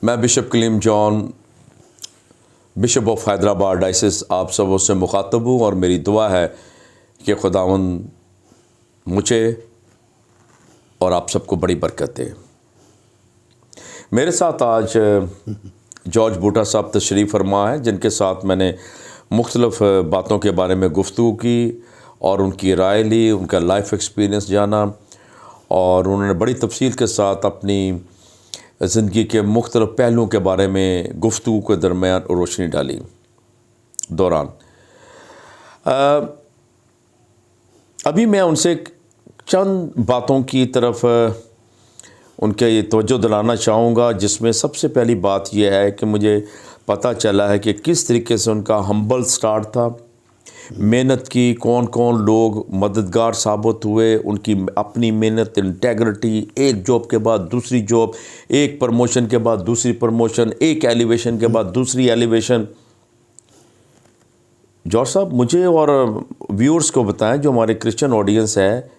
मैं bishop Kaleem John, bishop of Hyderabad diocese आप सबों से मुखातब हूँ और मेरी दुआ है कि खुदावंद मुझे और आप सबको बड़ी बरकत दे। मेरे साथ आज जॉर्ज बूटा साहब तशरीफ़ फरमा है, जिनके साथ मैंने मुख्तलिफ़ बातों के बारे में गुफ्तगू की और उनकी राय ली, उनका लाइफ एक्सपीरियंस जाना और उन्होंने बड़ी तफसील के साथ अपनी ज़िंदगी के मुख्तलिफ़ पहलुओं के बारे में गुफ्तगू के दरमियान रोशनी डाली दौरान। अभी मैं उनसे चंद बातों की तरफ उनके ये तवज्जो दिलाना चाहूँगा, जिसमें सबसे पहली बात यह है कि मुझे पता चला है कि किस तरीके से उनका हम्बल स्टार्ट था, मेहनत की, कौन कौन लोग मददगार साबित हुए, उनकी अपनी मेहनत, इंटेग्रिटी, एक जॉब के बाद दूसरी जॉब, एक प्रमोशन के बाद दूसरी प्रमोशन, एक एलिवेशन के बाद दूसरी एलिवेशन। जॉर्ज साहब मुझे और व्यूअर्स को बताएं, जो हमारे क्रिश्चियन ऑडियंस है,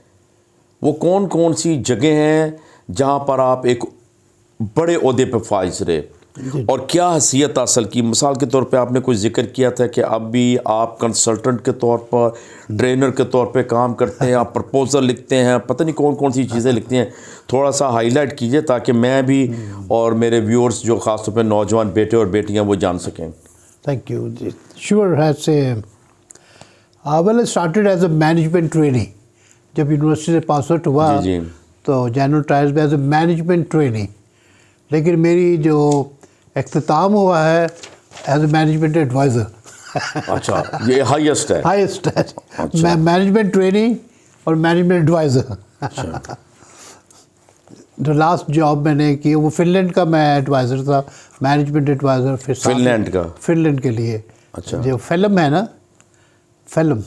वो कौन कौन सी जगह हैं जहाँ पर आप एक बड़े ओहदे पर फाइज रहे और क्या हैसियत हासिल की। मिसाल के तौर पे आपने कुछ जिक्र किया था कि अब भी आप कंसल्टेंट के तौर पर, ट्रेनर के तौर पे काम करते हैं, आप प्रपोज़ल लिखते हैं, पता नहीं कौन कौन सी चीज़ें लिखती हैं। थोड़ा सा हाईलाइट कीजिए ताकि मैं भी और मेरे व्यूअर्स जो ख़ास तौर पे नौजवान बेटे और बेटियां वो जान सकें। Thank you. Sure has well started as a management trainee. जब यूनिवर्सिटी से पास आउट हुआ जी तो जनरल ट्रायल्स में एज अ मैनेजमेंट ट्रेनी, लेकिन मेरी जो इख्तिताम हुआ है एज ए मैनेजमेंट एडवाइज़र। अच्छा, ये हाईएस्ट है? हाईएस्ट है। अच्छा। मैं मैनेजमेंट ट्रेनिंग और मैनेजमेंट एडवाइज़र। अच्छा। जो लास्ट जॉब मैंने की वो फिनलैंड का मैं एडवाइज़र था, मैनेजमेंट एडवाइज़र। फिर फिनलैंड का? फिनलैंड के लिए। अच्छा। जो फिल्म है ना, फिल्म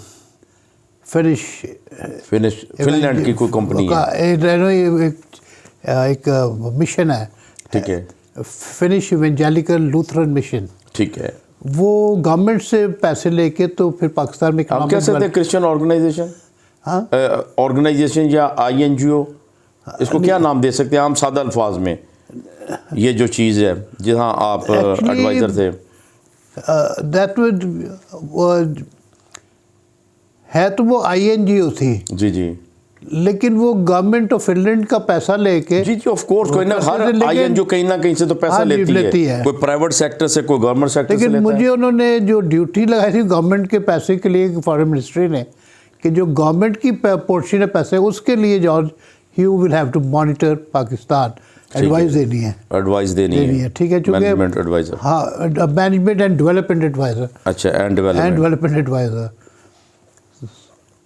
फिनिश फिनलैंड की कोई कंपनी है? एक मिशन है, ठीक है, फिनिश इवेंजेलिकल लूथरन मिशन। ठीक है। वो गवर्नमेंट से पैसे लेके तो फिर पाकिस्तान में आप कह सकते हैं क्रिश्चियन ऑर्गेनाइजेशन? हाँ, ऑर्गेनाइजेशन या INGO, इसको क्या नाम दे सकते हैं आम सादा अल्फाज में? ये जो चीज़ है जहाँ आप एडवाइज़र थे, दैट वुड है तो वो INGO थी। जी जी। लेकिन वो गवर्नमेंट ऑफ फिनलैंड का पैसा लेके, जी जी, ऑफ कोर्स, कोई ना, हर INGO कहीं ना कहीं से तो पैसा लेती है, कोई प्राइवेट सेक्टर से, कोई गवर्नमेंट सेक्टर से लेता है। लेकिन मुझे उन्होंने जो ड्यूटी लगाई थी गवर्नमेंट के पैसे के लिए, फॉरेन मिनिस्ट्री ने, कि जो गवर्नमेंट की पोर्शन है पैसे, उसके लिए George you will have to monitor Pakistan, advice देनी है। एडवाइस देनी है, ठीक है, चूँकि मैनेजमेंट एडवाइज़र। हाँ, मैनेजमेंट एंड डेवलपमेंट एडवाइज़र। अच्छा, एंड डेवलपमेंट एडवाइज़र।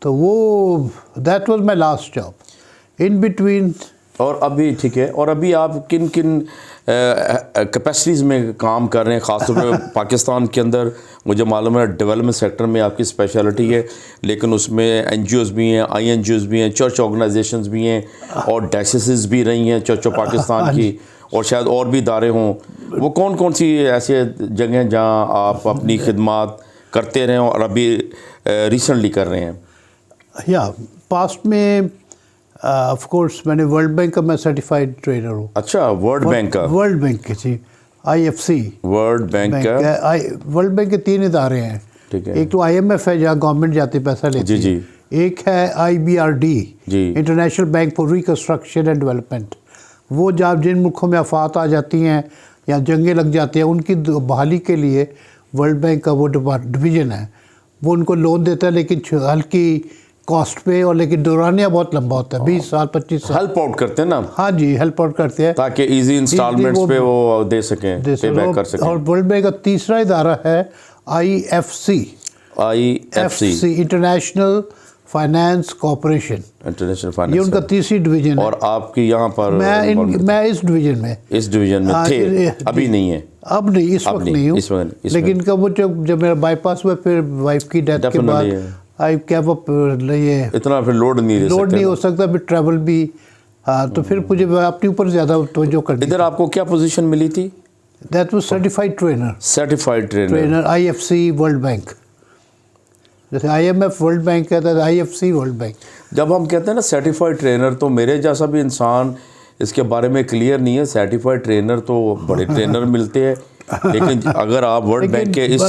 तो वो that was my last job in between. और अभी ठीक है, और अभी आप किन किन कैपेसिटीज़ में काम कर रहे हैं, ख़ासतौर पर पाकिस्तान के अंदर? मुझे मालूम है डेवलपमेंट सेक्टर में आपकी स्पेशलिटी है, लेकिन उसमें NGOs भी हैं, INGOs भी हैं, चर्च ऑर्गेनाइजेशंस भी हैं और डायसिस भी रही हैं चर्च ऑफ पाकिस्तान की, और शायद और भी इदारे हों। वो कौन कौन सी ऐसे जगह हैं जहाँ आप अपनी खिदमात करते रहे और अभी रिसेंटली कर रहे हैं? या पास्ट में ऑफ कोर्स मैंने वर्ल्ड बैंक का मैं सर्टिफाइड ट्रेनर हूँ। अच्छा, वर्ल्ड बैंक का? वर्ल्ड बैंक की थी, IFC। वर्ल्ड बैंक का? वर्ल्ड बैंक के 3 इदारे हैं। ठीक है। एक तो IMF है जहाँ गवर्नमेंट जाती पैसा लेती है। जी जी। एक है IBRD, international bank for reconstruction and development. वो जब जिन मुल्कों में आफात आ जाती हैं या जंगें लग जाती हैं, उनकी बहाली के लिए वर्ल्ड बैंक का वो डिवीज़न है। वो उनको लोन देता है, लेकिन हल्की कॉस्ट पे, और लेकिन दौरानिया बहुत लंबा होता है, 20 साल 25 साल। हेल्प आउट करते हैं ना? हाँ जी, हेल्प आउट करते हैं ताकि इजी इंस्टॉलमेंट्स पे वो दे सकें, पे बैक कर सकें। और वर्ल्ड बैंक का तीसरा इदारा है IFC, international finance corporation. International finance, ये उनका तीसरी डिवीजन है। और आपकी यहाँ पर? मैं इस डिवीजन में थे, अभी नहीं है? अब नहीं, इस वक्त नहीं हूँ, लेकिन कब वो जब मेरा बाईपास हुआ, फिर वाइफ की डेथ के बाद आई कैब अप, ये इतना फिर लोड नहीं हो सकता, फिर ट्रैवल भी। हाँ, तो फिर मुझे अपने ऊपर ज़्यादा तवज्जो करनी। इधर आपको क्या पोजीशन मिली थी? That was certified trainer. Certified trainer, IFC world bank. जैसे IMF वर्ल्ड बैंक कहता है, IFC वर्ल्ड बैंक। जब हम कहते हैं ना सर्टिफाइड ट्रेनर, तो मेरे जैसा भी इंसान इसके बारे में क्लियर नहीं है। सर्टिफाइड ट्रेनर तो बड़े ट्रेनर मिलते हैं, लेकिन अगर आप वर्ल्ड बैंक के इस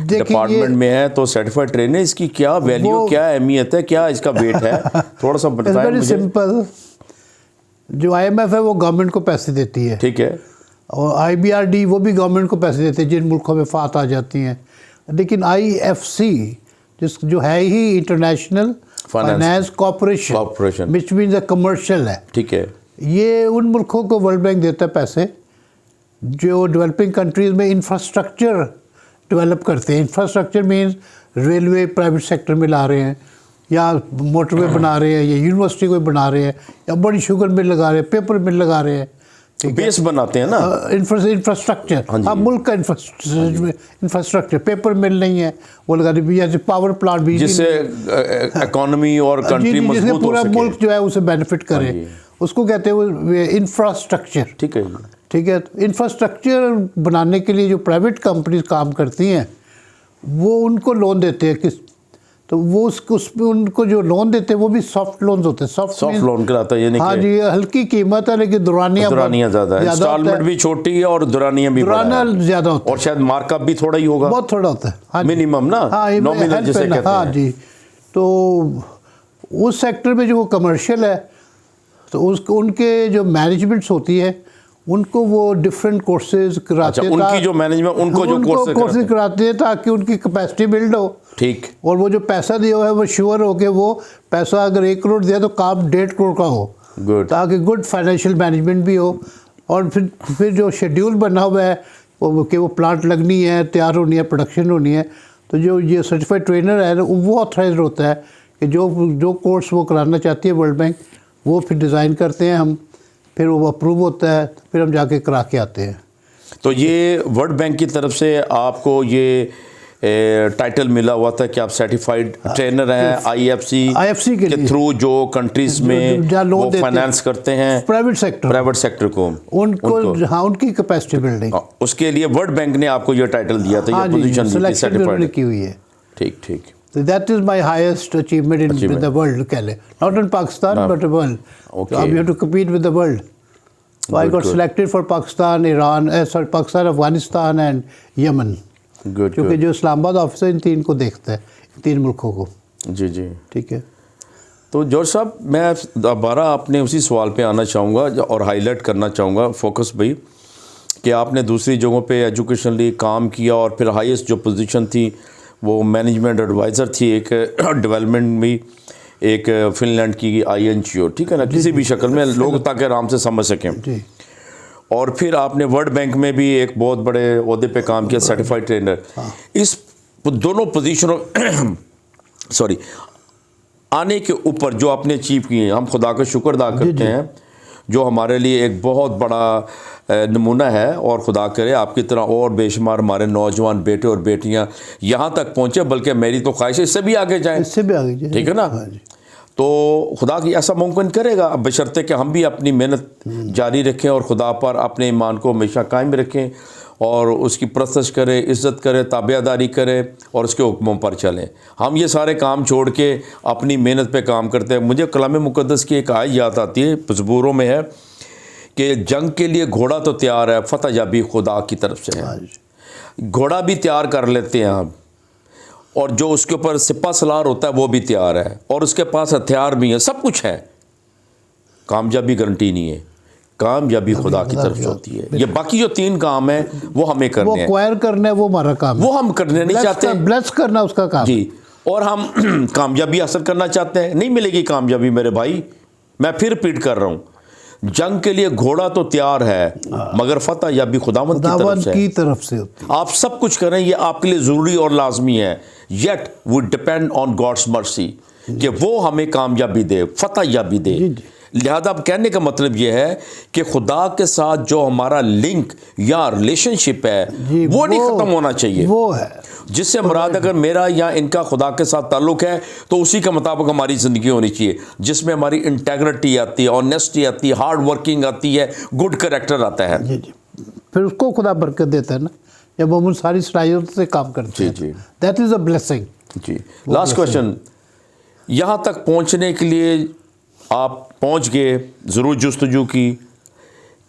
डिपार्टमेंट में हैं तो सर्टिफाइड ट्रेनर, इसकी क्या वैल्यू, क्या अहमियत है, क्या इसका वेट है, थोड़ा सा बताएं मुझे। सिंपल, जो IMF है वो गवर्नमेंट को पैसे देती है, ठीक है, और IBRD वो भी गवर्नमेंट को पैसे देते हैं जिन मुल्कों में फात आ जाती हैं। लेकिन IFC जो है ही international finance corporation, which means commercial है, ठीक है, ये उन मुल्कों को वर्ल्ड बैंक देता है पैसे जो डेवलपिंग कंट्रीज़ में इंफ्रास्ट्रक्चर डेवलप करते हैं। Infrastructure means railway private sector में ला रहे हैं, या मोटरवे बना रहे हैं, या यूनिवर्सिटी कोई बना रहे हैं, या बड़ी शुगर मिल लगा रहे हैं, पेपर मिल लगा रहे हैं, बेस बनाते हैं ना, इंफ्रास्ट्रक्चर। हाँ, मुल्क का इंफ्रास्ट्रक्चर, पेपर मिल नहीं है वो लगा रही है, पावर प्लांट भी, जिससे इकोनॉमी और कंट्री मजबूत हो पूरा सके, मुल्क जो है उसे बेनिफिट करे, उसको कहते हैं वो इंफ्रास्ट्रक्चर। ठीक है, ठीक है। तो इंफ्रास्ट्रक्चर बनाने के लिए जो प्राइवेट कंपनीज काम करती हैं वो उनको लोन देते हैं, किस तो वो उसमें उनको जो लोन देते हैं वो भी सॉफ्ट लोन्स होते हैं। सॉफ्ट लोन कराता है, यानी हाँ जी, हल्की कीमत है लेकिन दुरानियाँ ज़्यादा है, इंस्टॉलमेंट भी छोटी है और दुरानियाँ भी ज़्यादा होता है, और शायद मार्कअप भी थोड़ा ही होगा, बहुत थोड़ा होता है, हाँ मिनिमम ना, नॉमिनल जिसे कहते हैं। हाँ जी, तो उस सेक्टर में जो कमर्शियल है तो उनके जो मैनेजमेंट्स होती है उनको वो डिफरेंट कोर्सेज कराते हैं। उनकी जो मैनेजमेंट, उनको जो कोर्सेज कराते हैं ताकि उनकी कैपेसिटी बिल्ड हो, ठीक, और वो जो पैसा दिया हुआ है वो श्योर हो कि वो पैसा अगर 1 करोड़ दिया तो काम 1.5 करोड़ का हो, गुड, ताकि गुड फाइनेंशियल मैनेजमेंट भी हो। और फिर जो शेड्यूल बना हुआ है वो प्लांट लगनी है, तैयार होनी है, प्रोडक्शन होनी है, तो जो ये सर्टिफाइड ट्रेनर है वो ऑथराइज होता है कि जो कोर्स वो कराना चाहती है वर्ल्ड बैंक, वो फिर डिज़ाइन करते हैं हम, फिर वो अप्रूव होता है, फिर हम जाके करा के आते हैं। तो ये वर्ल्ड बैंक की तरफ से आपको ये टाइटल मिला हुआ था कि आप सर्टिफाइड ट्रेनर हैं IFC के थ्रू, जो कंट्रीज में वो फाइनेंस करते हैं प्राइवेट सेक्टर को, उनको हाँ, उनकी कैपेसिटी बिल्डिंग, उसके लिए वर्ल्ड बैंक ने आपको ये टाइटल दिया था, ये पोजीशन सर्टिफाइड की हुई है। ठीक ठीक, So that is my highest achievement in the world, Kale. Not in Pakistan, but the world. Okay. So we have to compete with the world. So I got selected for Pakistan, Pakistan, Afghanistan and Yemen. Good. क्योंकि जो Islamabad office है इन 3 को देखता है, 3 मुल्कों को। जी जी, ठीक है। तो जॉर्ज साहब, मैं दोबारा आपने उसी सवाल पे आना चाहूँगा और हाईलाइट करना चाहूँगा, फोकस भाई, कि आपने दूसरी जगहों पे एजुकेशनली काम किया और फिर हाईएस्ट जो पोजीशन थी वो मैनेजमेंट एडवाइज़र थी, एक डेवलपमेंट भी, एक फिनलैंड की INGO, ठीक है ना, किसी भी शक्ल में लोग ताकि आराम से समझ सकें। और फिर आपने वर्ल्ड बैंक में भी एक बहुत बड़े ओहदे पे काम किया, सर्टिफाइड ट्रेनर। इस दोनों पोजीशनों सॉरी आने के ऊपर जो आपने अचीव किए, हम खुदा का शुक्र अदा करते हैं, जो हमारे लिए एक बहुत बड़ा नमूना है, और खुदा करे आपकी तरह और बेशुमार हमारे नौजवान बेटे और बेटियां यहाँ तक पहुँचे, बल्कि मेरी तो ख्वाहिश है इससे भी आगे जाएं, इससे भी आगे जाएं, ठीक है ना। तो खुदा की ऐसा मुमकिन करेगा, बशर्ते कि हम भी अपनी मेहनत जारी रखें और खुदा पर अपने ईमान को हमेशा कायम रखें और उसकी परस्तश करें, इज़्ज़त करें, ताबेदारी करें और उसके हुक्मों पर चलें। हम ये सारे काम छोड़ के अपनी मेहनत पे काम करते हैं। मुझे कलाम मुक़द्दस की एक आयत याद आती है, ज़बूरों में है कि जंग के लिए घोड़ा तो तैयार है, फतह याबी खुदा की तरफ से है। घोड़ा भी तैयार कर लेते हैं हम, और जो उसके ऊपर सिपा सलार होता है वो भी तैयार है, और उसके पास हथियार भी है, सब कुछ है। कामयाबी गारंटी नहीं है, कामयाबी खुदा की तरफ से होती है। ये बाकी जो 3 काम है वो हमें करने हैं, वो एक्वायर करना है, वो हमारा काम है, वो हम करने नहीं चाहते, ब्लेस करना उसका काम जी। और हम कामयाबी हासिल करना चाहते हैं, नहीं मिलेगी कामयाबी मेरे भाई। मैं फिर रिपीट कर रहा हूँ, जंग के लिए घोड़ा तो तैयार है, मगर फतह याबी खुदावंद की तरफ से होती है। आप सब कुछ करें, ये आपके लिए ज़रूरी और लाजमी है। Yet we depend on God's mercy कि वो हमें कामयाबी दे, फतह याबी दे। लिहाजा अब कहने का मतलब ये है कि खुदा के साथ जो हमारा लिंक या रिलेशनशिप है वो नहीं ख़त्म होना चाहिए। वो है जिससे मुराद अगर मेरा या इनका खुदा के साथ ताल्लुक़ है तो उसी के मुताबिक हमारी ज़िंदगी होनी चाहिए, जिसमें हमारी इंटेग्रिटी आती है, ऑनेस्टी आती है, हार्ड वर्किंग आती है, गुड कैरेक्टर आता है। जी जी, फिर उसको खुदा बरकत देता है ना, जब हम उन सारी सलाहियत से काम करते हैं। जी, दैट इज़ अ ब्लेसिंग। जी, लास्ट क्वेश्चन, यहाँ तक पहुँचने के लिए आप पहुँच गए, ज़रूर जुस्तजू की,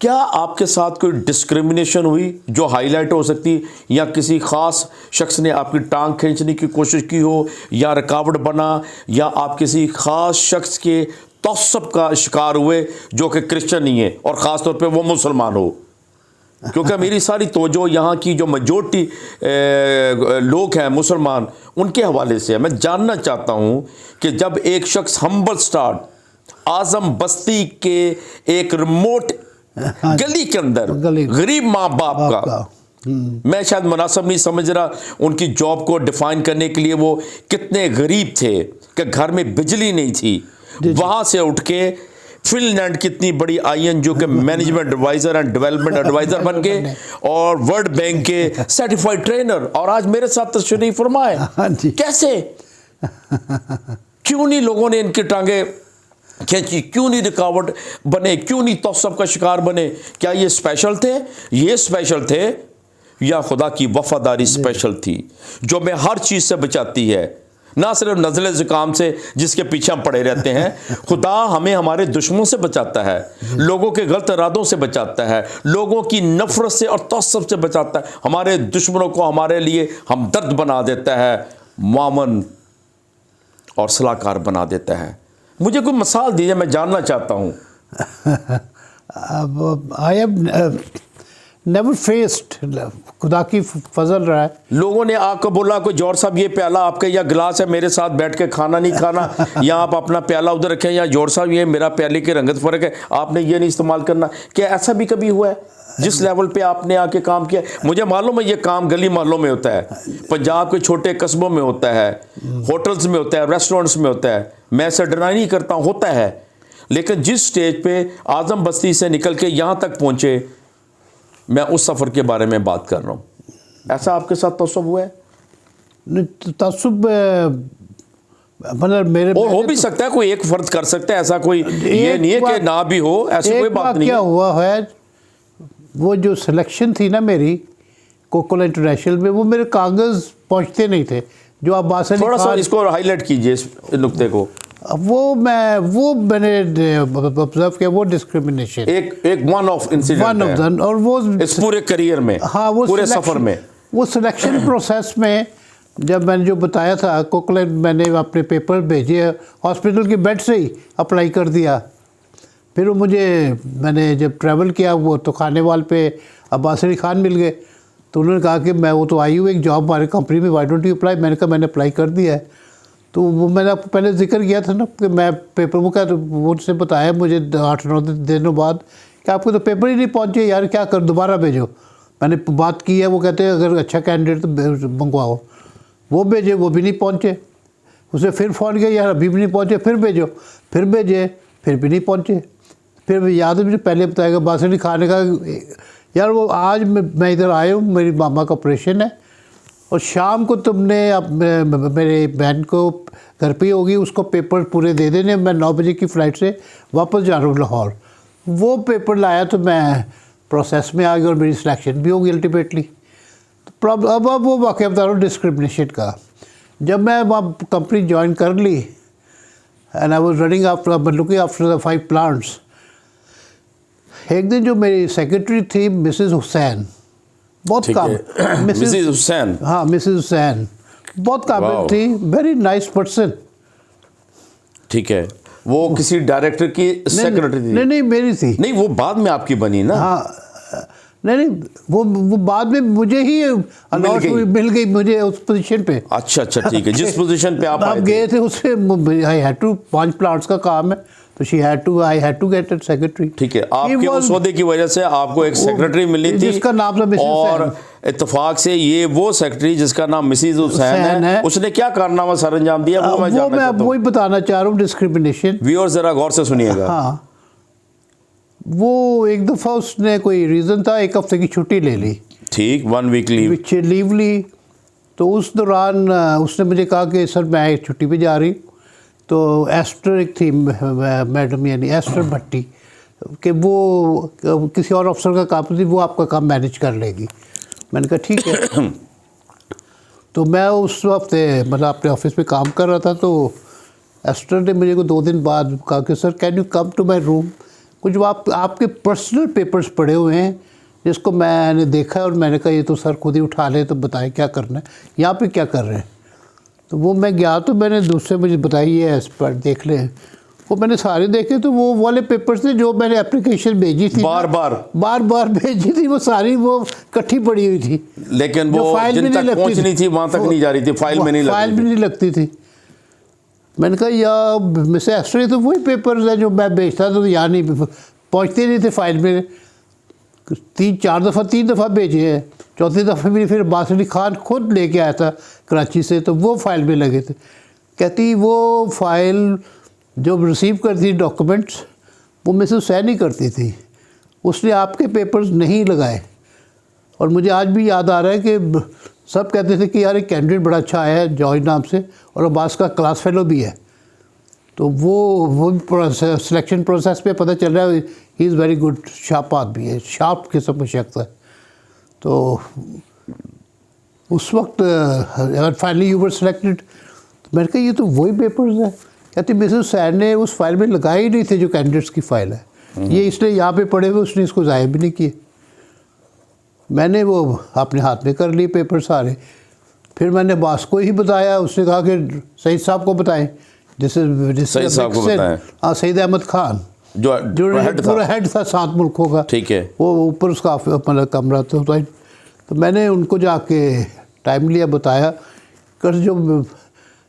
क्या आपके साथ कोई डिस्क्रिमिनेशन हुई जो हाईलाइट हो सकती, या किसी ख़ास शख्स ने आपकी टांग खींचने की कोशिश की हो, या रुकावट बना, या आप किसी ख़ास शख्स के तौसब का शिकार हुए जो कि क्रिश्चियन नहीं है और ख़ास तौर पे वो मुसलमान हो? क्योंकि मेरी सारी तवज्जो यहाँ की जो मेजॉरिटी लोग हैं मुसलमान, उनके हवाले से है। मैं जानना चाहता हूँ कि जब एक शख्स हम्बल स्टार्ट आज़म बस्ती के एक रिमोट गली के अंदर गरीब माँ बाप का, मैं शायद मुनासिब नहीं समझ रहा उनकी जॉब को डिफाइन करने के लिए वो कितने गरीब थे कि घर में बिजली नहीं थी, वहाँ से उठ के फिनलैंड कितनी बड़ी आईएन जो कि management adviser and development adviser बन के, और वर्ल्ड बैंक के सर्टिफाइड ट्रेनर, और आज मेरे साथ तशरीफ फरमाए। कैसे, क्यों नहीं लोगों ने इनकी टांगे खींची, क्यों नहीं रुकावट बने, क्यों नहीं तौसब का शिकार बने? क्या ये स्पेशल थे? ये स्पेशल थे या खुदा की वफादारी स्पेशल थी जो मैं हर चीज़ से बचाती है, ना सिर्फ नज़ले ज़ुकाम से जिसके पीछे हम पड़े रहते हैं। खुदा हमें हमारे दुश्मनों से बचाता है, लोगों के गलत इरादों से बचाता है, लोगों की नफरत से और तौसब से बचाता है, हमारे दुश्मनों को हमारे लिए हमदर्द बना देता है, मामन और सलाहकार बना देता है। मुझे कोई मिसाल दीजिए, मैं जानना चाहता हूँ। आई हैव नेवर फेस्ड, खुदा की फजल रहा है। लोगों ने आकर बोला कोई जौहर साहब ये प्याला आपका या गिलास है, मेरे साथ बैठ के खाना नहीं खाना, या आप अपना प्याला उधर रखें, या जौहर साहब ये मेरा प्याले की रंगत फ़र्क है, आपने ये नहीं इस्तेमाल करना। क्या ऐसा भी कभी हुआ है जिस लेवल पे आपने आके काम किया? मुझे मालूम है ये काम गली मोहल्लों में होता है, पंजाब के छोटे कस्बों में होता है, होटल्स में होता है, रेस्टोरेंट्स में होता है, मैं ऐसा डिनाई नहीं करता, होता है। लेकिन जिस स्टेज पे आज़म बस्ती से निकल के यहाँ तक पहुँचे, मैं उस सफ़र के बारे में बात कर रहा हूँ। ऐसा आपके साथ तसव्वुर हुआ है? तसव्वुर मतलब मेरे, और हो भी सकता है, कोई एक फर्ज कर सकता है, ऐसा कोई ये नहीं है कि ना भी हो, ऐसी कोई बात नहीं है। क्या हुआ है, वो जो सिलेक्शन थी ना मेरी कोकोला इंटरनेशनल में, वो मेरे कागज़ पहुंचते नहीं थे। जो आप बासनी थोड़ा सा इसको हाईलाइट कीजिए, इस नुक्ते को। वो मैंने ऑब्जर्व किया, वो डिस्क्रिमिनेशन एक वन ऑफ इंसिडेंट है, और वो इस पूरे करियर में, हाँ, वो पूरे सफ़र में, वो सिलेक्शन प्रोसेस में जब मैंने जो बताया था कोकोला, मैंने अपने पेपर भेजे, हॉस्पिटल के बेड से ही अप्लाई कर दिया। फिर वो मैंने जब ट्रैवल किया, वो तो खाने वाल पे अब्बास अली खान मिल गए, तो उन्होंने कहा कि मैं वो तो आई हूँ एक जॉब हमारे कंपनी में, वाई डोंट यू अप्लाई? मैंने कहा मैंने अप्लाई कर दिया है। तो वो मैंने आपको पहले जिक्र किया था ना कि मैं पेपर वो क्या, तो वो उससे बताया मुझे 8-9 दिनों बाद कि आपको तो पेपर ही नहीं पहुँचे यार, क्या कर, दोबारा भेजो। मैंने बात की है, वो कहते हैं अगर अच्छा कैंडिडेट तो मंगवाओ। वो भेजे, वो भी नहीं पहुँचे। उसे फिर फ़ोन किया, यार अभी भी नहीं पहुँचे, फिर भेजो, फिर भेजे, फिर भी नहीं पहुँचे। फिर याद है मुझे पहले बताएगा बासनी खाने का, यार वो आज मैं इधर आया हूँ, मेरी मामा का ऑपरेशन है, और शाम को तुमने अब मेरे बहन को घर पे होगी, उसको पेपर पूरे दे देने, मैं 9 बजे की फ़्लाइट से वापस जा रहा हूँ लाहौर। वो पेपर लाया तो मैं प्रोसेस में आ गया और मेरी सिलेक्शन भी होगी अल्टीमेटली। तो अब वो वाक़या बता रहा हूँ डिस्क्रिमिनेशन का। जब मैं वहाँ कंपनी ज्वाइन कर ली, and I was running after looking after the 5 plants, एक दिन जो मेरी सेक्रेटरी थी मिसेस हुसैन, बहुत काम, मिसेस हुसैन, हाँ मिसेस हुसैन बहुत काबिल थी, वेरी नाइस पर्सन। ठीक है, वो किसी डायरेक्टर की सेक्रेटरी थी? नहीं मेरी थी। नहीं, वो बाद में आपकी बनी ना? हाँ, नहीं वो बाद में मुझे ही अलॉट मिल गई मुझे उस पोजीशन पे। अच्छा, ठीक है, जिस पोजीशन पे आप गए थे उससे, आई हैड टू, 5 प्लांट्स का काम है, तो I had to get it secretary. ठीक है, आपके उस ओहदे की वजह से आपको एक सेक्रेटरी मिली थी जिसका नाम था मिसेस हुसैन, और इत्तेफाक से ये वो सेक्रेटरी जिसका नाम मिसेस हुसैन है, उसने क्या कारनामा सर अंजाम दिया वो मैं जानना चाहता हूं। वही बताना चाह रहा हूँ, डिस्क्रिमिनेशन। व्यूअर्स जरा गौर से सुनिएगा। हाँ, वो एक दफ़ा उसने कोई रीज़न था, 1 हफ्ते की छुट्टी ले ली। ठीक, 1 वीक लीव ली। तो उस दौरान उसने मुझे कहा कि सर मैं छुट्टी पे जा रही, तो एस्टर एक थी मैडम, यानी एस्टर भट्टी, कि वो किसी और अफसर का काम थी, वो आपका काम मैनेज कर लेगी। मैंने कहा ठीक है। तो मैं उस हफ्ते मतलब अपने ऑफिस में काम कर रहा था, तो एस्टर ने मुझे को 2 दिन बाद कहा कि sir can you come to my room, कुछ आपके पर्सनल पेपर्स पड़े हुए हैं जिसको मैंने देखा और मैंने कहा ये तो सर खुद ही उठा ले, तो बताएं क्या करना है, यहाँ पे क्या कर रहे हैं। तो वो मैं गया तो मैंने दूसरे मुझे बताई ये इस पर देख ले, वो मैंने सारे देखे तो वो वाले पेपर्स थे जो मैंने एप्लीकेशन भेजी थी, बार बार भेजी थी, वो सारी वो इकट्ठी पड़ी हुई थी, लेकिन वो जिन तक पहुंचनी थी वहां तक नहीं जा रही थी, फाइल में नहीं लगती थी। मैंने कहा यार मिस एस्टर तो वही पेपर्स हैं जो मैं भेजता था, तो यहाँ नहीं पहुँचते नहीं थे फाइल में। 3 दफ़ा भेजे हैं, चौथी दफ़ा भी फिर अब्बास अली खान खुद लेके आया था कराची से, तो वो फाइल में लगे थे। कहती वो फाइल जो रिसीव करती डॉक्यूमेंट्स वो मिसेस हुसैन ही करती थी, उसने आपके पेपर्स नहीं लगाए। और मुझे आज भी याद आ रहा है कि सब कहते थे कि यार एक कैंडिडेट बड़ा अच्छा आया है जॉर्ज नाम से, और अब्बास का क्लास फेलो भी है। तो वो सिलेक्शन प्रोसेस पे पता चल रहा है he is very good, sharp आदमी है, शार्प किस्म का शख्स है। तो उस वक्त अगर फाइनली यू वर सिलेक्टेड, तो मैंने कहा ये तो वही पेपर्स है। कहती मिसेस हुसैन ने उस फाइल में लगाए ही नहीं थे जो कैंडिडेट्स की फ़ाइल है, ये इसलिए यहाँ पे पड़े हुए, उसने इसको ज़ाया भी नहीं किए। मैंने वो अपने हाथ में कर लिए पेपर सारे। फिर मैंने बास को ही बताया, उसने कहा कि सईद साहब को बताएं, सईद साहब को बताएं। हाँ, सईद अहमद खान जो पूरा हेड था 7 मुल्कों का, ठीक है, वो ऊपर उसका मतलब कमरा था। तो मैंने उनको जाके टाइम लिया, बताया कर जो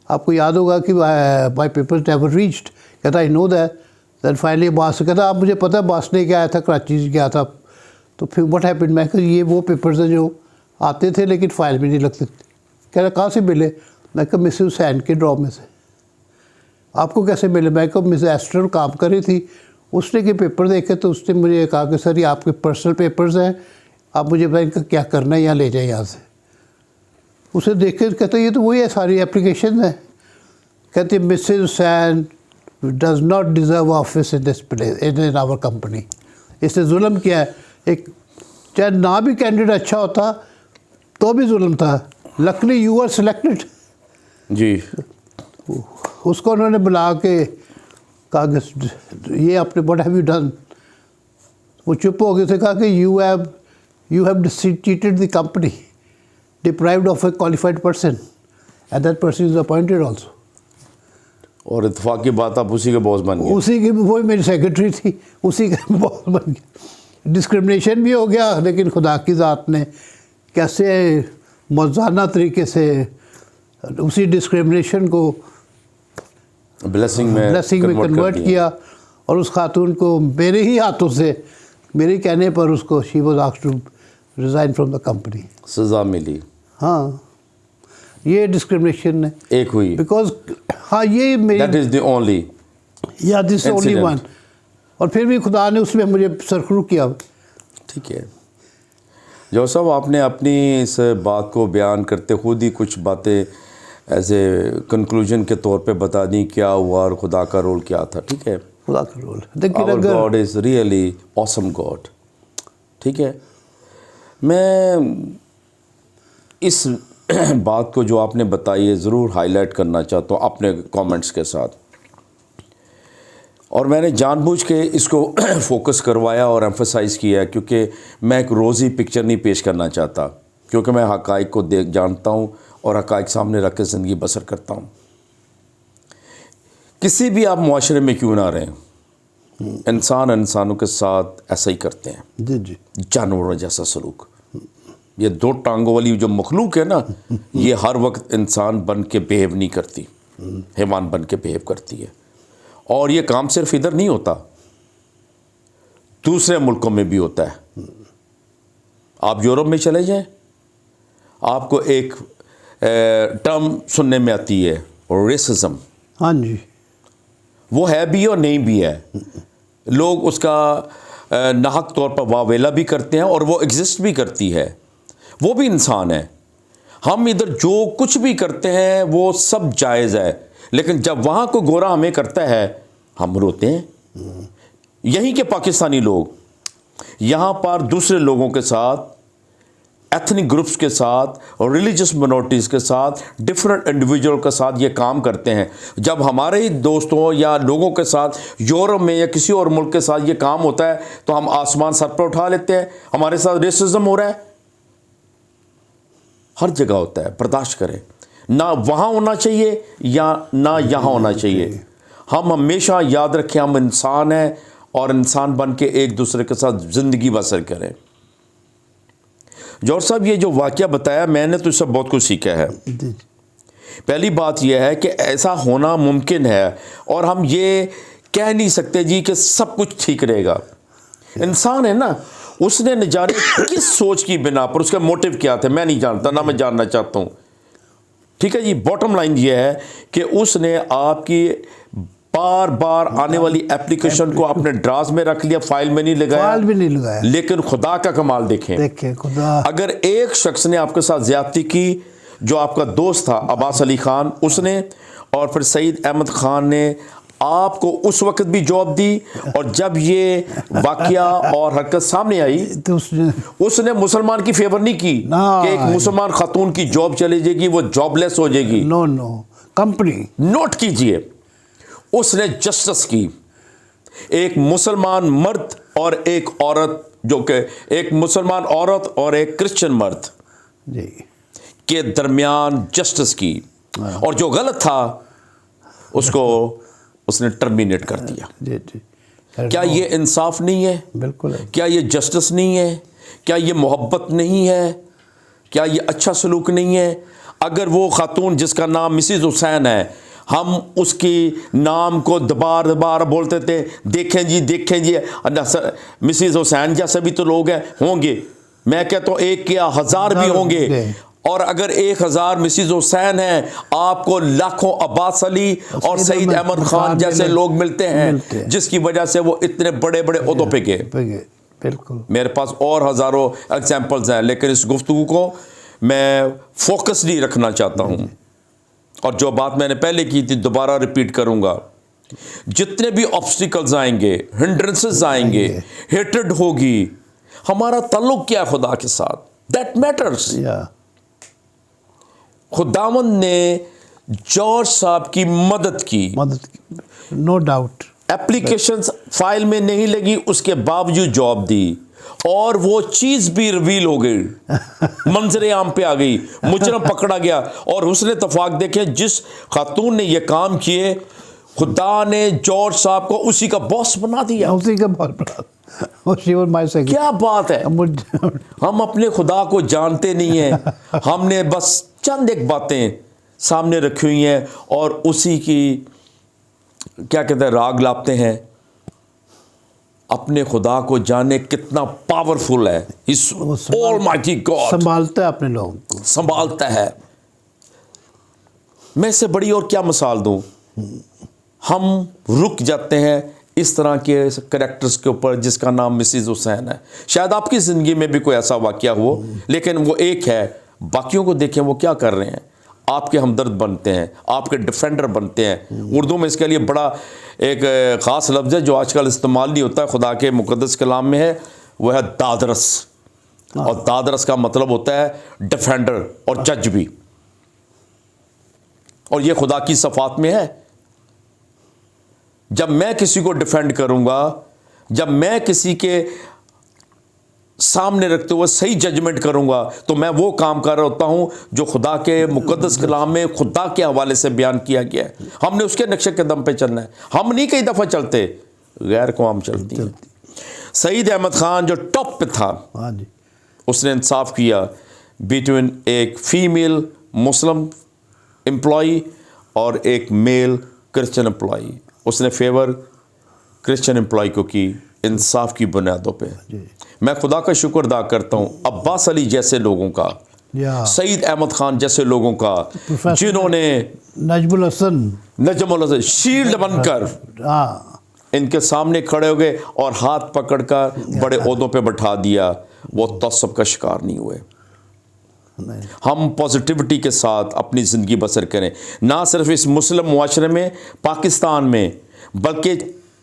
आपको याद होगा कि माई पेपर्स नेवर रीच्ड। कहता I know that. Then finally boss कहता आप मुझे पता है बास ने क्या आया था, कराची से गया था। तो फिर व्हाट हैपेंड, मैं कहा ये वो पेपर्स हैं जो आते थे लेकिन फ़ाइल में नहीं लगते। कह रहा कहाँ से मिले, मैं कहा मिसेस हुसैन के ड्रॉ में से। आपको कैसे मिले, मैं कहा मिसेस एस्टर काम कर रही थी, उसने के पेपर देखे तो उसने मुझे कहा कि सर ये आपके पर्सनल पेपर्स हैं, आप मुझे बताएं इनका क्या करना है, यहाँ ले जाए यहाँ से। उसे देख के कहते ये तो वही है, सारी एप्लीकेशन है। कहते Mrs Hussain does not deserve office in this place in our company. इसने जुल्म किया है, एक चाहे ना भी कैंडिडेट अच्छा होता तो भी जुल्म था। लकली यू आर सिलेक्टेड जी। उसको उन्होंने बुला के कहा कि ये आपने व्हाट हैव यू डन। वो चुप हो गए थे, कहा कि you have cheated the company, deprived of A qualified person and that person is appointed also. और इत्तेफाक की बात आप उसी के बॉस बन गए। उसी की, वही मेरी सेक्रेटरी थी, उसी का बॉस बन गया। डिस्क्रिमिनेशन भी हो गया, लेकिन खुदा की ज़ात ने कैसे मौज़ाना तरीके से उसी डिस्क्रिमिनेशन को ब्लेसिंग में कन्वर्ट किया। और उस खातून को मेरे ही हाथों से, मेरे कहने पर उसको she was asked to resign from the company, सज़ा मिली। हाँ, ये डिस्क्रिमिनेशन है एक हुई, बिकॉज हाँ ये मेरी दैट इज़ द ओनली, या दिस ओनली वन। और फिर भी खुदा ने उसमें मुझे सरखरू किया। ठीक है जॉर्ज साहब, आपने अपनी इस बात को बयान करते खुद ही कुछ बातें एज ए कंक्लूजन के तौर पे बता दी क्या हुआ और खुदा का रोल क्या था। ठीक है, खुदा का role, our God is really awesome God. ठीक है, मैं इस बात को जो आपने बताई है ज़रूर हाईलाइट करना चाहता हूँ अपने कमेंट्स के साथ, और मैंने जानबूझ के इसको फोकस करवाया और एम्फसाइज़ किया क्योंकि मैं एक रोज़ी पिक्चर नहीं पेश करना चाहता, क्योंकि मैं हक़ाइक़ को देख जानता हूँ और हक़ाइक़ सामने रख के ज़िंदगी बसर करता हूँ। किसी भी आप मुआशरे में क्यों ना रहें, इंसानों के साथ ऐसा ही करते हैं जी जी, जानवरों जैसा सलूक। ये 2 टांगों वाली जो मखलूक है ना, ये हर वक्त इंसान बन के बिहेव नहीं करती, हैवान बन के बिहेव करती है। और ये काम सिर्फ इधर नहीं होता, दूसरे मुल्कों में भी होता है। आप यूरोप में चले जाएं, आपको एक टर्म सुनने में आती है रेसिज्म। हाँ जी, वो है भी और नहीं भी है। लोग उसका नाहक तौर पर वावेला भी करते हैं और वो एग्जिस्ट भी करती है, वो भी इंसान है। हम इधर जो कुछ भी करते हैं वो सब जायज़ है, लेकिन जब वहाँ को गोरा हमें करता है हम रोते हैं। यहीं के पाकिस्तानी लोग यहाँ पर दूसरे लोगों के साथ एथनिक ग्रुप्स के साथ और रिलीजियस मिनॉरिटीज़ के साथ, डिफरेंट इंडिविजुअल के साथ ये काम करते हैं। जब हमारे ही दोस्तों या लोगों के साथ यूरोप में या किसी और मुल्क के साथ ये काम होता है तो हम आसमान सर पर उठा लेते हैं। हमारे साथ रेसिज्म हो रहा है, हर जगह होता है, बर्दाश्त करें। ना वहाँ होना चाहिए या ना यहाँ होना चाहिए। हम हमेशा याद रखें हम इंसान हैं और इंसान बन के एक दूसरे के साथ ज़िंदगी बसर करें। जौहर साहब, ये जो वाक़या बताया मैंने तो इससे बहुत कुछ सीखा है। पहली बात यह है कि ऐसा होना मुमकिन है और हम ये कह नहीं सकते जी कि सब कुछ ठीक रहेगा। इंसान है ना, उसने न जाने किस सोच की बिना पर, उसका मोटिव क्या थे मैं नहीं जानता, ना मैं जानना चाहता हूँ। ठीक है जी, बॉटम लाइन ये है कि उसने आपकी बार बार आने वाली एप्लीकेशन को अपने ड्राज में रख लिया, फाइल में नहीं लगाया, फाइल भी नहीं लगाया। लेकिन खुदा का कमाल देखें खुदा, अगर एक शख्स ने आपके साथ ज्यादती की, जो आपका दोस्त था अब्बास अली खान, उसने, और फिर सईद अहमद खान ने आपको उस वक्त भी जॉब दी, और जब ये वाकया और हरकत सामने आई तो उसने मुसलमान की फेवर नहीं की कि एक मुसलमान खातून की जॉब चली जाएगी, वो जॉबलेस हो जाएगी। नो कंपनी, नोट कीजिए, उसने जस्टिस की। एक मुसलमान मर्द और एक औरत, जो कि एक मुसलमान औरत और एक क्रिश्चियन मर्द जी के दरमियान जस्टिस की, और जो गलत था उसको उसने टर्मिनेट कर दिया। जी जी, क्या ये इंसाफ नहीं है? बिल्कुल है। क्या ये जस्टिस नहीं है? क्या ये मोहब्बत नहीं है? क्या ये अच्छा सलूक नहीं है? अगर वो खातून जिसका नाम मिसिज हुसैन है, हम उसकी नाम को दबार दबार बोलते थे, देखें जी मिसिज हुसैन जैसे भी तो लोग हैं, होंगे, मैं कहता हूँ एक या हजार भी होंगे, और अगर 1000 मिसिज हुसैन हैं, आपको लाखों अब्बास अली और सईद अहमद खान जैसे लोग मिलते हैं, जिसकी वजह से वो इतने बड़े बड़े ओहदों पे गए। बिल्कुल, मेरे पास और हज़ारों एग्जाम्पल्स हैं, लेकिन इस गुफ्तगू को मैं फोकस नहीं रखना चाहता हूँ। और जो बात मैंने पहले की थी दोबारा रिपीट करूँगा, जितने भी ऑब्स्टिकल्स आएंगे, हिंड्रेंसेस आएंगे, हेट्रेड होगी, हमारा ताल्लुक क्या है खुदा के साथ, दैट मैटर्स। खुदावंद ने जॉर्ज साहब की मदद की, नो डाउट। एप्लीकेशंस फाइल में नहीं लगी, उसके बावजूद जॉब दी, और वो चीज भी रिवील हो गई, मंजरे आम पे आ गई, मुजरम पकड़ा गया। और उसने तफाक देखे, जिस खातून ने ये काम किए, खुदा ने जॉर्ज साहब को उसी का बॉस बना दिया, उसी का बॉस बना। क्या बात है। हम अपने खुदा को जानते नहीं हैं, हमने बस चंद एक बातें सामने रखी हुई हैं और उसी की क्या कहते हैं राग लापते हैं। अपने खुदा को जाने कितना पावरफुल है, ऑलमाइटी गॉड संभालता है अपने लोगों को, संभालता है। मैं इससे बड़ी और क्या मिसाल दूं। हम रुक जाते हैं इस तरह के कैरेक्टर्स के ऊपर जिसका नाम मिसिज हुसैन है। शायद आपकी ज़िंदगी में भी कोई ऐसा वाक़या हो, लेकिन वो एक है, बाकियों को देखें वो क्या कर रहे हैं। आपके हमदर्द बनते हैं, आपके डिफेंडर बनते हैं। उर्दू में इसके लिए बड़ा एक ख़ास लफ्ज़ है जो आजकल इस्तेमाल नहीं होता है, खुदा के मुक़द्दस कलाम में है, वह है दादरस। और दादरस का मतलब होता है डिफेंडर और जज भी, और ये खुदा की सफ़ात में है। जब मैं किसी को डिफेंड करूंगा, जब मैं किसी के सामने रखते हुए सही जजमेंट करूंगा, तो मैं वो काम कर रहा होता हूं जो खुदा के मुकद्दस कलाम में खुदा के हवाले से बयान किया गया है। हमने उसके नक्शे कदम पे चलना है। हम नहीं कई दफ़ा चलते, गैर कौम चलती है। सईद अहमद खान जो टॉप पे था, उसने इंसाफ किया बिटवीन एक फीमेल मुस्लिम एम्प्लॉई और एक मेल क्रिश्चियन एम्प्लॉई। उसने फेवर क्रिश्चियन एम्प्लॉय को की, इंसाफ की बुनियादों पे। मैं खुदा का शुक्र अदा करता हूँ अब्बास अली जैसे लोगों का, सईद अहमद खान जैसे लोगों का, जिन्होंने नजमुल हसन शील्ड बनकर इनके सामने खड़े हो गए और हाथ पकड़कर बड़े ओहदों पे बैठा दिया। वो तसब का शिकार नहीं हुए। हम पॉजिटिविटी के साथ अपनी ज़िंदगी बसर करें, ना सिर्फ इस मुस्लिम मुआशरे में, पाकिस्तान में, बल्कि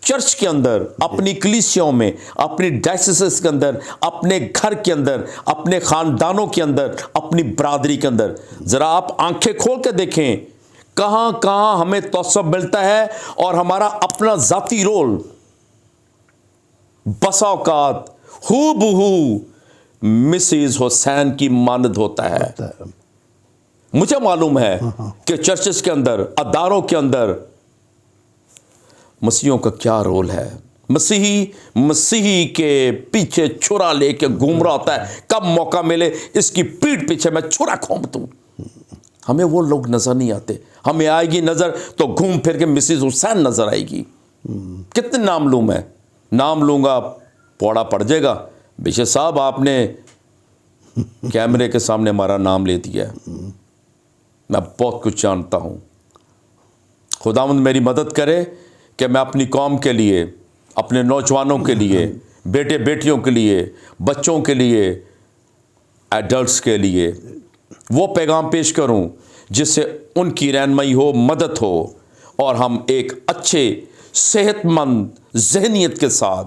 चर्च के अंदर, अपनी कलीसियाओं में, अपनी डायसिस के अंदर, अपने घर के अंदर, अपने खानदानों के अंदर, अपनी बरादरी के अंदर, ज़रा आप आंखें खोल के देखें कहाँ कहाँ हमें तौसब मिलता है और हमारा अपना ज़ाती रोल बसा औकात हूबहू मिसेस हुसैन की मानद होता है। मुझे मालूम है कि चर्चेस के अंदर, अदारों के अंदर मसीहियों का क्या रोल है। मसीही के पीछे छुरा लेके घूम रहा होता है, कब मौका मिले इसकी पीठ पीछे मैं छुरा घोंप दूं। हमें वो लोग नजर नहीं आते। हमें आएगी नजर तो घूम फिर के मिसेस हुसैन नजर आएगी। कितने नाम लूं मैं? नाम लूंगा पौड़ा पड़ जाएगा। बिशे साहब आपने कैमरे के सामने हमारा नाम ले दिया है। मैं बहुत कुछ जानता हूं। खुदावंद मेरी मदद करे कि मैं अपनी कौम के लिए, अपने नौजवानों के लिए, बेटे बेटियों के लिए, बच्चों के लिए, एडल्ट्स के लिए वो पैगाम पेश करूं जिससे उनकी रहनुमाई हो, मदद हो और हम एक अच्छे सेहतमंद ज़हनियत के साथ,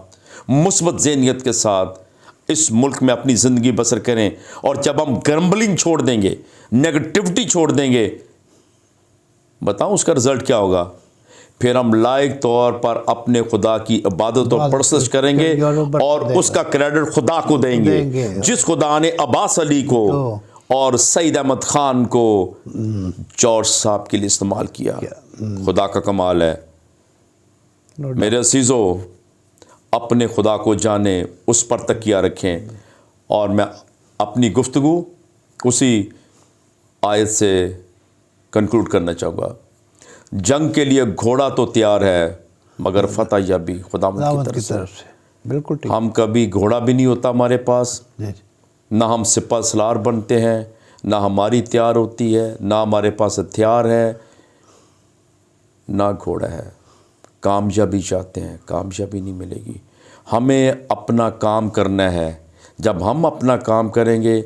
मुस्बत ज़हनियत के साथ इस मुल्क में अपनी ज़िंदगी बसर करें। और जब हम ग्रम्बलिंग छोड़ देंगे, नेगेटिविटी छोड़ देंगे, बताऊं उसका रिज़ल्ट क्या होगा? फिर हम लायक तौर पर अपने खुदा की इबादत और परस्तश करेंगे और उसका क्रेडिट खुदा को देंगे। जिस खुदा ने अब्बास अली को और सईद अहमद खान को जॉर्ज साहब के लिए इस्तेमाल किया, खुदा का कमाल है। मेरे अजीज़ों, अपने खुदा को जाने, उस पर तकिया रखें। और मैं अपनी गुफ्तगू उसी आयत से कंक्लूड करना चाहूँगा। जंग के लिए घोड़ा तो तैयार है मगर फतह या भी खुदावंद की तरफ से। बिल्कुल ठीक। हम कभी घोड़ा भी नहीं होता हमारे पास, ना हम सिपा सलार बनते हैं, ना हमारी तैयार होती है, ना हमारे पास हथियार है, ना घोड़ा है। कामयाबी चाहते हैं, कामयाबी नहीं मिलेगी। हमें अपना काम करना है। जब हम अपना काम करेंगे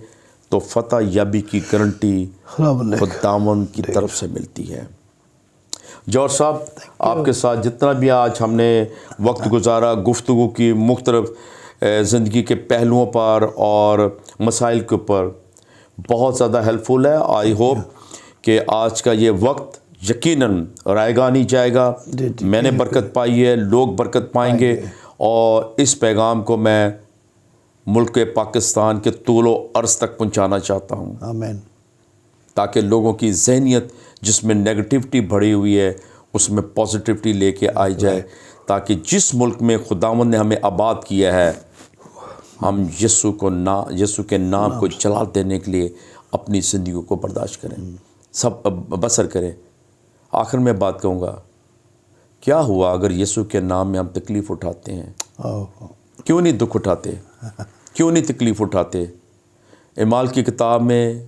तो फतह याबी की गारंटी खुदावंद की तरफ से मिलती है। जॉर्ज साहब, आपके साथ जितना भी आज हमने वक्त गुजारा, गुफ्तगू की मुख्तलिफ ज़िंदगी के पहलुओं पर और मसाइल के ऊपर, बहुत ज़्यादा हेल्पफुल है। आई होप कि आज का ये वक्त यकीनन रायगा नहीं जाएगा। मैंने बरकत पाई है, लोग बरकत पाएंगे और इस पैगाम को मैं मुल्क पाकिस्तान के तूलो अर्ज़ तक पहुंचाना चाहता हूं। आमीन। ताकि लोगों की ज़हनियत जिसमें नेगेटिविटी भरी हुई है उसमें पॉजिटिविटी लेके आई जाए, ताकि जिस मुल्क में खुदावंद ने हमें आबाद किया है हम यीशु के नाम को जलाल देने के लिए अपनी ज़िंदगी को बर्दाश्त करें, सब बसर करें। आखिर में बात कहूँगा, क्या हुआ अगर यीशु के नाम में हम तकलीफ़ उठाते हैं? क्यों नहीं दुख उठाते? क्यों नहीं तकलीफ़ उठाते? इमाल की किताब में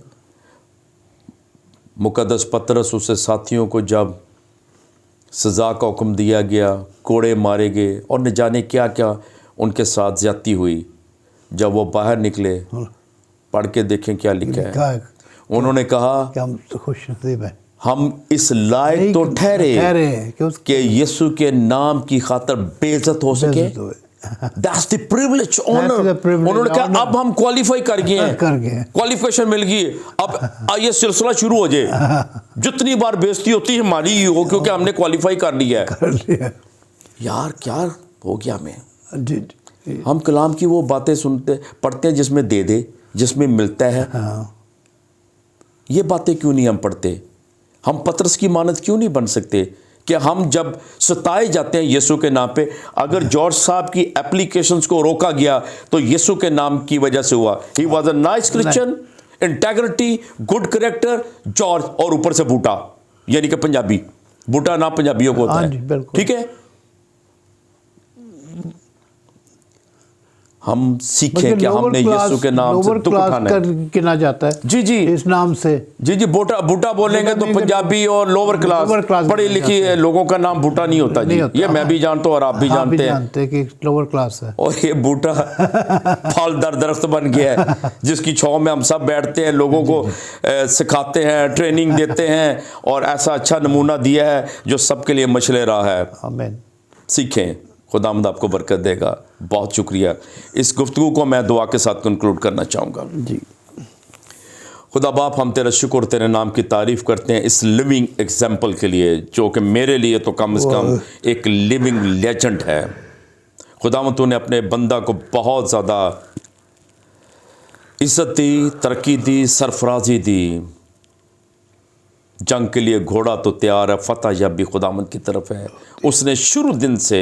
मुकद्दस पतरस उससे साथियों को जब सज़ा का हुक्म दिया गया, कोड़े मारे गए और न जाने क्या क्या उनके साथ ज़्यादती हुई, जब वो बाहर निकले, पढ़ के देखें क्या लिखा है। उन्होंने कहा कि हम तो खुशनसीब हैं, हम इस लायक तो ठहरे कि यीशु के नाम की खातर बेइज्जत हो सके। That's the privilege, honor. उन्होंने कहा अब हम क्वालिफाई कर गए हैं, क्वालिफिकेशन मिल गई, अब ये सिलसिला शुरू हो जाए। जितनी बार बेइज्जती होती है हमारी ही हो, क्योंकि हमने क्वालिफाई कर लिया है। यार क्या हो गया हमें? हम कलाम की वो बातें सुनते पढ़ते हैं जिसमें दे जिसमें मिलता है। ये बातें क्यों नहीं हम पढ़ते? हम पतरस की मानद क्यों नहीं बन सकते कि हम जब सताए जाते हैं यीशु के नाम पे? अगर जॉर्ज साहब की एप्लीकेशंस को रोका गया तो यीशु के नाम की वजह से हुआ। He was a nice Christian, integrity, good character, George, और ऊपर से बूटा, यानी कि पंजाबी। बूटा नाम पंजाबियों को होता है, ठीक है। हम सीखें कि हमने यीशु के नाम से दुख उठाना है। गिना जाता है जी जी इस नाम से। जी जी, बूटा बोलेंगे तो पंजाबी और लोअर क्लास पढ़ी लिखी लोगों का नाम बूटा नहीं होता जी। ये मैं भी जानता हूँ और आप भी जानते हैं कि लोअर क्लास है। और ये बूटा फलदार दरख्त बन गया है जिसकी छांव में हम सब बैठते हैं, लोगों को सिखाते हैं, ट्रेनिंग देते हैं और ऐसा अच्छा नमूना दिया है जो सबके लिए मशले रहा है। आमीन। सीखें, खुदावंद आपको बरकत देगा। बहुत शुक्रिया। इस गुफ्तगू को मैं दुआ के साथ कंक्लूड करना चाहूँगा। जी, खुदा बाप, हम तेरा शुक्र, तेरे नाम की तारीफ़ करते हैं इस लिविंग एग्जाम्पल के लिए, जो कि मेरे लिए तो कम से कम एक लिविंग लेजेंड है। खुदावंद तूने अपने बंदा को बहुत ज़्यादा इज़्ज़त दी, तरक्की दी, सरफराजी दी। जंग के लिए घोड़ा तो तैयार है, फतह या भी खुदावंद की तरफ है। उसने शुरू दिन से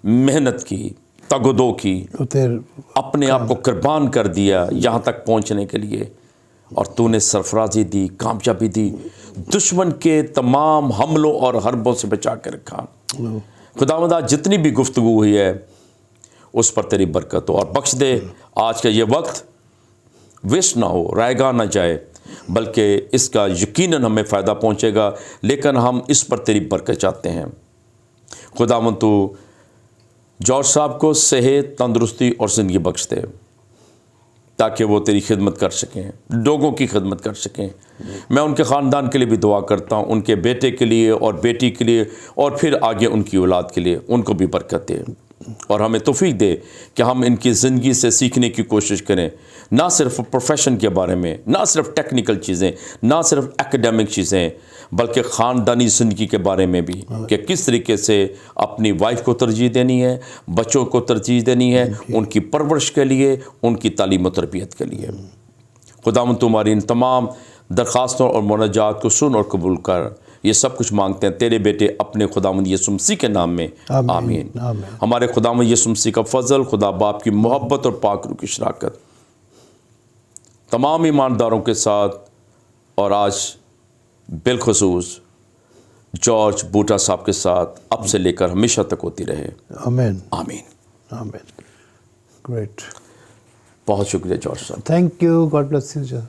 मेहनत की, तगदो की, अपने आप को कुर्बान कर दिया यहाँ तक पहुँचने के लिए, और तूने सरफराजी दी, कामयाबी दी, दुश्मन के तमाम हमलों और हरबों से बचा के रखा। खुदावंद आज जितनी भी गुफ्तगू हुई है उस पर तेरी बरकत हो, और बख्श दे आज का ये वक्त वेस्ट ना हो, रायगा ना जाए, बल्कि इसका यकीनन हमें फ़ायदा पहुँचेगा। लेकिन हम इस पर तेरी बरकत चाहते हैं। खुदावंद तू जॉर्ज साहब को सेहत, तंदुरुस्ती और ज़िंदगी बख्श दे, ताकि वो तेरी खिदमत कर सकें, लोगों की खिदमत कर सकें। मैं उनके ख़ानदान के लिए भी दुआ करता हूँ, उनके बेटे के लिए और बेटी के लिए, और फिर आगे उनकी औलाद के लिए। उनको भी बरकत दे और हमें तौफीक दे कि हम इनकी ज़िंदगी से सीखने की कोशिश करें, ना सिर्फ प्रोफेशन के बारे में, ना सिर्फ टेक्निकल चीज़ें, ना सिर्फ एकेडमिक चीज़ें, बल्कि ख़ानदानी ज़िंदगी के बारे में भी, कि किस तरीके से अपनी वाइफ को तरजीह देनी है, बच्चों को तरजीह देनी है, उनकी परवरिश के लिए, उनकी तालीम और तरबियत के लिए। खुदावंद तुम्हारी इन तमाम दरख्वास्तों और मुनाजात को सुन और कबूल कर। ये सब कुछ मांगते हैं तेरे बेटे अपने खुदावंद यीशु मसीह के नाम में, आमीन। हमारे खुदावंद यीशु मसीह का फजल, खुदा बाप की मोहब्बत और पाक रूह की शराकत तमाम ईमानदारों के साथ, और आज बिलखुसूस जॉर्ज बूटा साहब के साथ अब से लेकर हमेशा तक होती रहे। आमीन, आमीन, आमीन। ग्रेट। बहुत शुक्रिया जॉर्ज साहब। Thank you. God bless you.